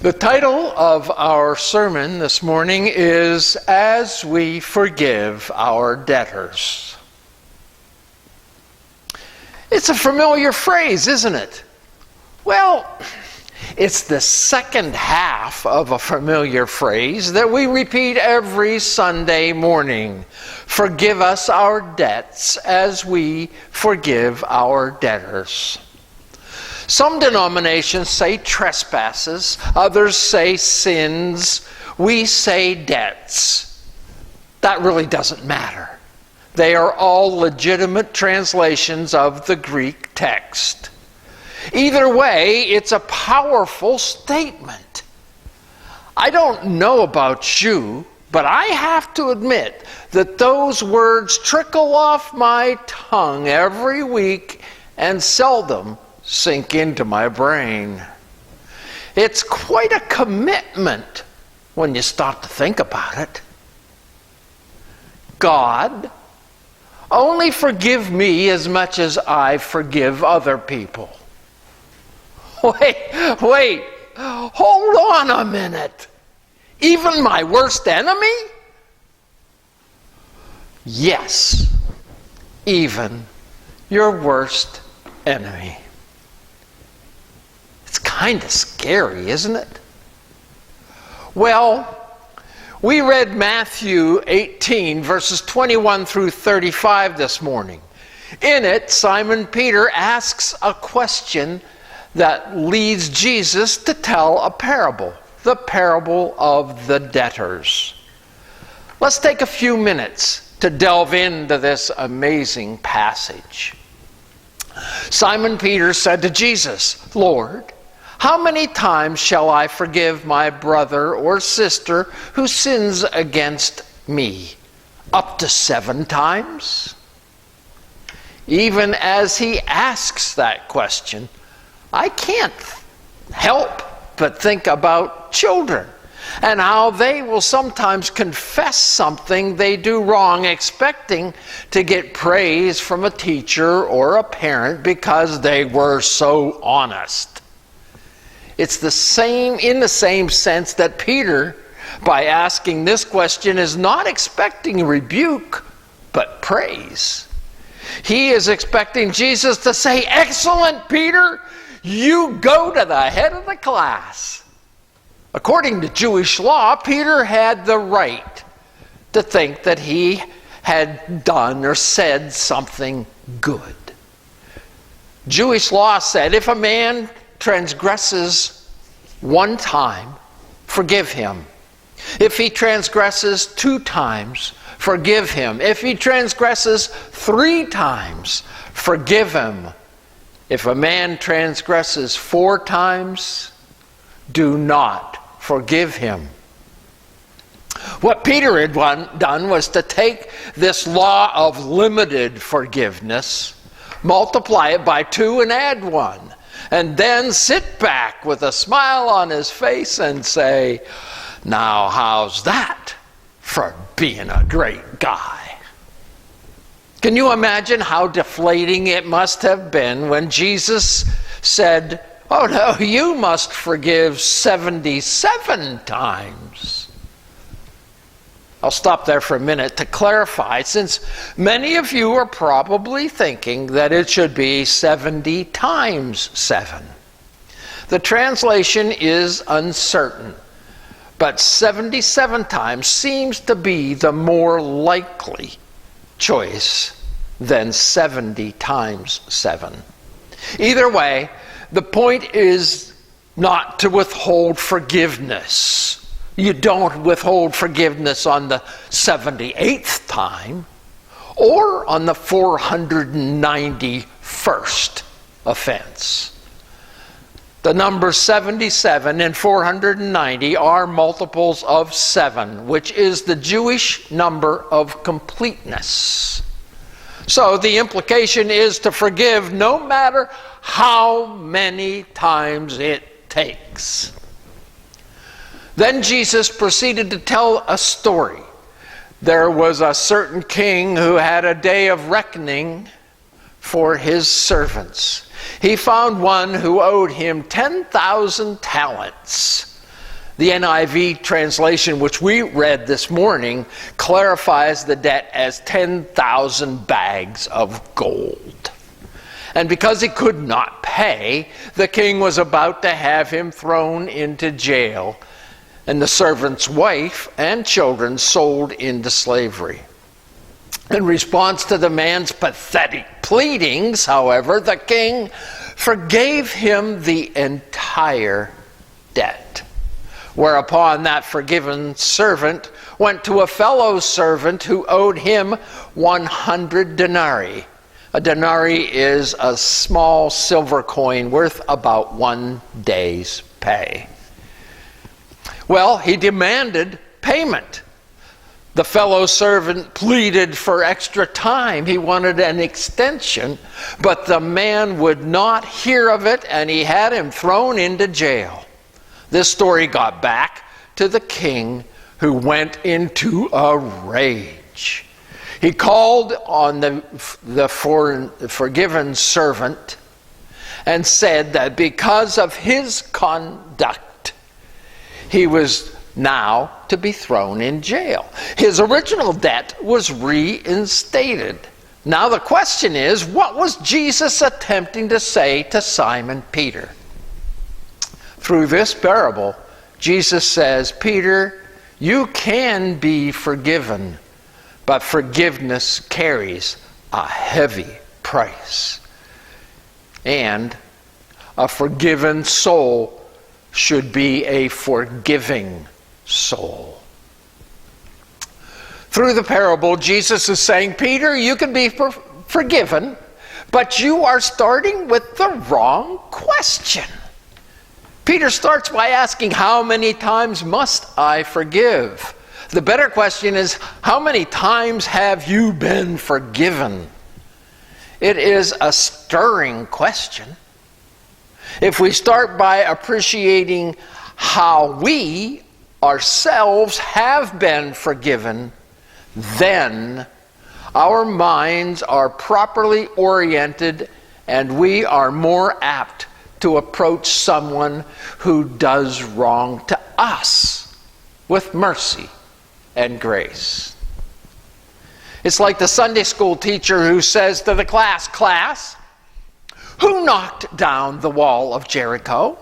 The title of our sermon this morning is As We Forgive Our Debtors. It's a familiar phrase, isn't it? Well, it's the second half of a familiar phrase that we repeat every Sunday morning. Forgive us our debts as we forgive our debtors. Some denominations say trespasses, others say sins, we say debts. That really doesn't matter. They are all legitimate translations of the Greek text. Either way, it's a powerful statement. I don't know about you, but I have to admit that those words trickle off my tongue every week and seldom sink into my brain. It's quite a commitment when you stop to think about it. God, only forgive me as much as I forgive other people. Wait, hold on a minute. Even my worst enemy? Yes, even your worst enemy. It's kind of scary, isn't it? Well, we read Matthew 18, verses 21 through 35 this morning. In it, Simon Peter asks a question that leads Jesus to tell a parable, the parable of the debtors. Let's take a few minutes to delve into this amazing passage. Simon Peter said to Jesus, Lord, how many times shall I forgive my brother or sister who sins against me? Up to 7 times? Even as he asks that question, I can't help but think about children and how they will sometimes confess something they do wrong, expecting to get praise from a teacher or a parent because they were so honest. It's the same in the same sense that Peter, by asking this question, is not expecting rebuke, but praise. He is expecting Jesus to say, "Excellent, Peter! You go to the head of the class." According to Jewish law, Peter had the right to think that he had done or said something good. Jewish law said if a man transgresses 1 time, forgive him. If he transgresses 2 times, forgive him. If he transgresses 3 times, forgive him. If a man transgresses 4 times, do not forgive him. What Peter had done was to take this law of limited forgiveness, multiply it by 2 and add 1, and then sit back with a smile on his face and say, now how's that for being a great guy? Can you imagine how deflating it must have been when Jesus said, oh no, you must forgive 77 times. I'll stop there for a minute to clarify, since many of you are probably thinking that it should be 70 times 7. The translation is uncertain, but 77 times seems to be the more likely choice than 70 times 7. Either way, the point is not to withhold forgiveness. You don't withhold forgiveness on the 78th time or on the 491st offense. The numbers 77 and 490 are multiples of 7, which is the Jewish number of completeness. So the implication is to forgive no matter how many times it takes. Then Jesus proceeded to tell a story. There was a certain king who had a day of reckoning for his servants. He found one who owed him 10,000 talents. The NIV translation, which we read this morning, clarifies the debt as 10,000 bags of gold. And because he could not pay, the king was about to have him thrown into jail, and the servant's wife and children sold into slavery. In response to the man's pathetic pleadings, however, the king forgave him the entire debt. Whereupon that forgiven servant went to a fellow servant who owed him 100 denarii. A denarii is a small silver coin worth about 1 day's pay. Well, he demanded payment. The fellow servant pleaded for extra time. He wanted an extension, but the man would not hear of it, and he had him thrown into jail. This story got back to the king, who went into a rage. He called on the forgiven servant and said that because of his conduct, he was now to be thrown in jail. His original debt was reinstated. Now the question is, what was Jesus attempting to say to Simon Peter? Through this parable, Jesus says, Peter, you can be forgiven, but forgiveness carries a heavy price. And a forgiven soul should be a forgiving soul. Through the parable, Jesus is saying, Peter, you can be forgiven, but you are starting with the wrong question. Peter starts by asking, how many times must I forgive? The better question is, how many times have you been forgiven? It is a stirring question. If we start by appreciating how we ourselves have been forgiven, then our minds are properly oriented and we are more apt to approach someone who does wrong to us with mercy and grace. It's like the Sunday school teacher who says to the class, who knocked down the wall of Jericho?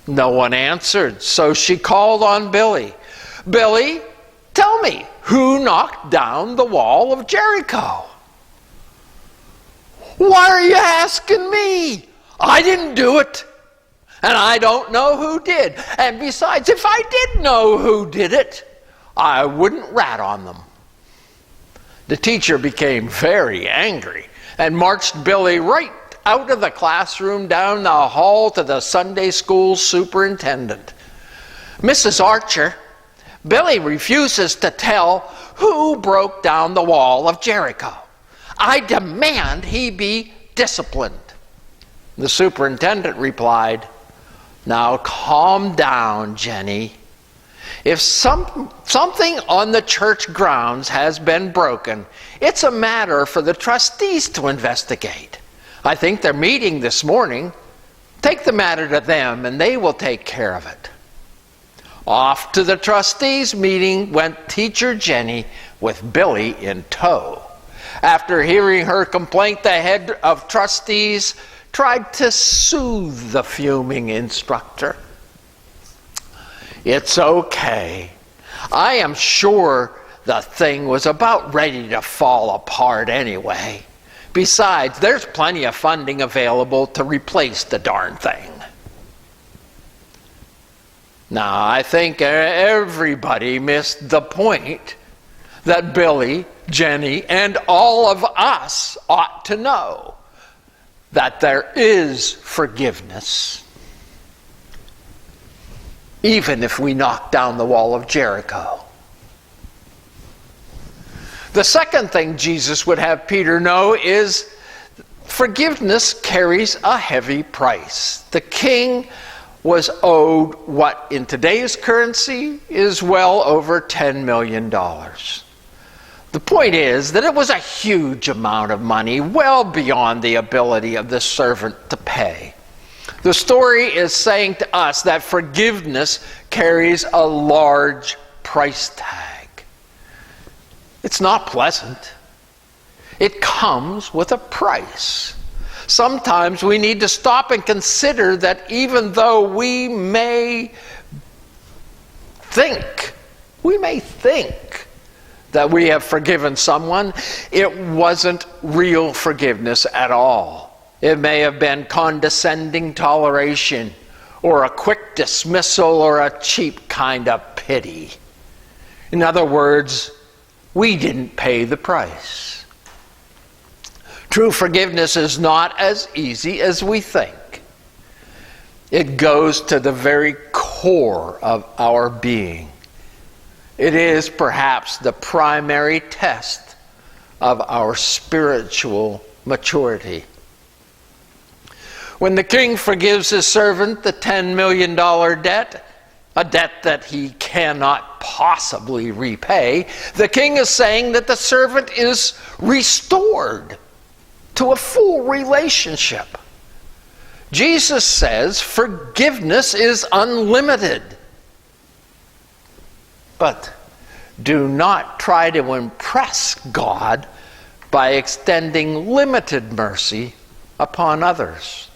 No one answered, so she called on Billy. Billy, tell me, who knocked down the wall of Jericho? Why are you asking me? I didn't do it, and I don't know who did. And besides, if I did know who did it, I wouldn't rat on them. The teacher became very angry and marched Billy right out of the classroom down the hall to the Sunday school superintendent. Mrs. Archer, Billy refuses to tell who broke down the wall of Jericho. I demand he be disciplined. The superintendent replied, now calm down, Jenny. If something on the church grounds has been broken, it's a matter for the trustees to investigate. I think they're meeting this morning. Take the matter to them and they will take care of it. Off to the trustees' meeting went teacher Jenny with Billy in tow. After hearing her complaint, the head of trustees tried to soothe the fuming instructor. It's okay. I am sure the thing was about ready to fall apart anyway. Besides, there's plenty of funding available to replace the darn thing. Now, I think everybody missed the point that Billy, Jenny, and all of us ought to know. That there is forgiveness, even if we knock down the wall of Jericho. The second thing Jesus would have Peter know is forgiveness carries a heavy price. The king was owed what in today's currency is well over $10 million. The point is that it was a huge amount of money, well beyond the ability of the servant to pay. The story is saying to us that forgiveness carries a large price tag. It's not pleasant. It comes with a price. Sometimes we need to stop and consider that even though we may think that we have forgiven someone, it wasn't real forgiveness at all. It may have been condescending toleration, or a quick dismissal, or a cheap kind of pity. In other words, we didn't pay the price. True forgiveness is not as easy as we think. It goes to the very core of our being. It is perhaps the primary test of our spiritual maturity. When the king forgives his servant the $10 million debt, a debt that he cannot possibly repay, the king is saying that the servant is restored to a full relationship. Jesus says forgiveness is unlimited. But do not try to impress God by extending limited mercy upon others.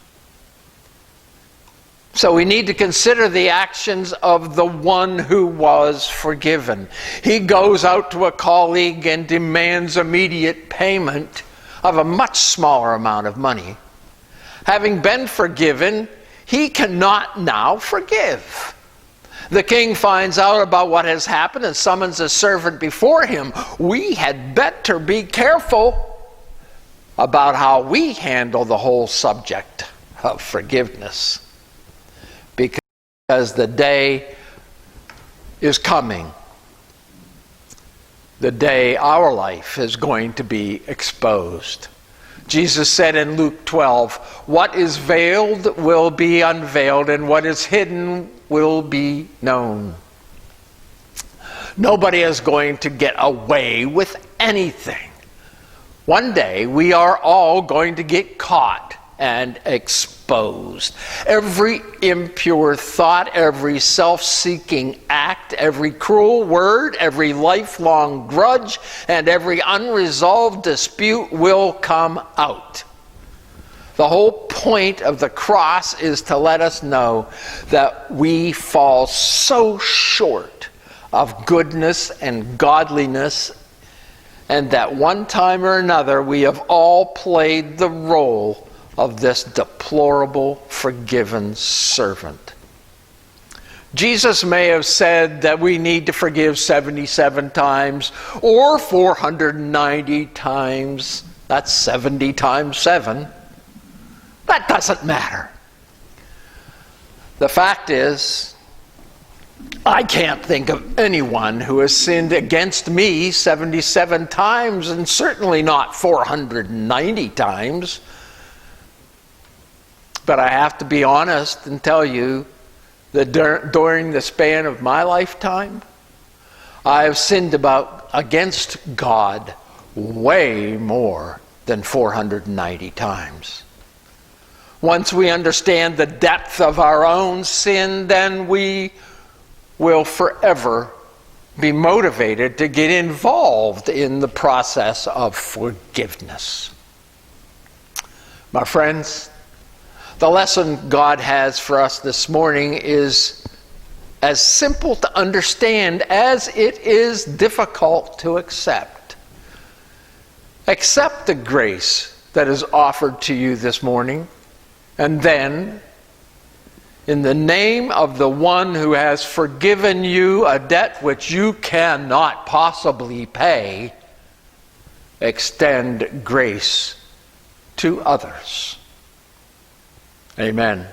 So we need to consider the actions of the one who was forgiven. He goes out to a colleague and demands immediate payment of a much smaller amount of money. Having been forgiven, he cannot now forgive. The king finds out about what has happened and summons a servant before him. We had better be careful about how we handle the whole subject of forgiveness, because the day is coming. The day our life is going to be exposed. Jesus said in Luke 12, "What is veiled will be unveiled, and what is hidden will be known." Nobody is going to get away with anything. One day we are all going to get caught and exposed. Every impure thought, every self-seeking act, every cruel word, every lifelong grudge, and every unresolved dispute will come out. The whole point of the cross is to let us know that we fall so short of goodness and godliness, and that one time or another we have all played the role of this deplorable forgiven servant. Jesus may have said that we need to forgive 77 times or 490 times. That's 70 times 7. That doesn't matter. The fact is, I can't think of anyone who has sinned against me 77 times, and certainly not 490 times. But I have to be honest and tell you that during the span of my lifetime, I have sinned against God way more than 490 times. Once we understand the depth of our own sin, then we will forever be motivated to get involved in the process of forgiveness. My friends, the lesson God has for us this morning is as simple to understand as it is difficult to accept. Accept the grace that is offered to you this morning, and then, in the name of the one who has forgiven you a debt which you cannot possibly pay, extend grace to others. Amen.